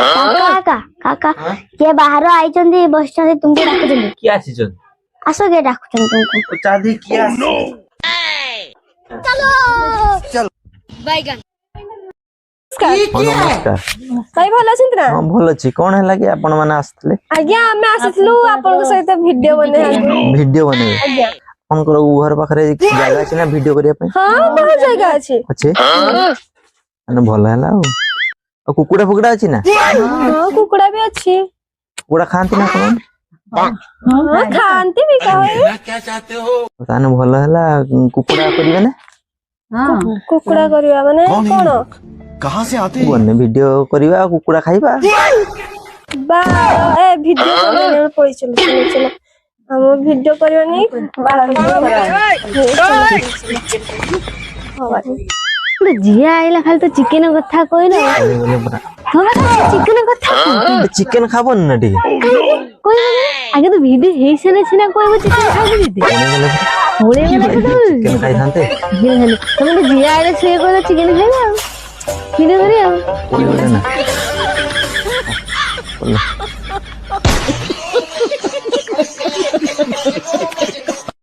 काका काका के बाहर आइचंदी बसचंदी तुमको डाकुचंदी की आसीचन आसो के डाकुचंदी तुमको चादी की आसी चलो बैगन नमस्कार भाई भल अछंती ना हां भल अछि कोन हैला कि आपण माने आस्तले आज्ञा हमें आसितलु आपन को सहित वीडियो बने वीडियो बने आज्ञा फोन करो घर पाखरे जगह अछि ना वीडियो करिया पे हां बहुत जगह अछि अच्छे माने भल हैला आ कुकुड़ा फुकुड़ा अछि ना हां कुकुड़ा भी अछि कुकुड़ा खांती ना कोन हां खांती भी कहै क्या चाहते हो? ताने भल हैला कुकुड़ा करिवे ना कुकुड़ा करिया माने कोन कहाँ से आते हैं? बने वीडियो करिवा कुकुड़ा खाइबा बा ए वीडियो करने पड़ी चलो चलो हम वीडियो करियो नहीं जिया आइला खाली तो चिकन कथा कहलो हमरा चिकन कथा चिकन खाबो ना टी कोई आगे तो वीडियो हेई सेने छिना कोई चिकन खाबो दीदी होले चिकन खाइ थांते तुम जिया आइला से कहलो चिकन खाइबा वीडियो करियो ना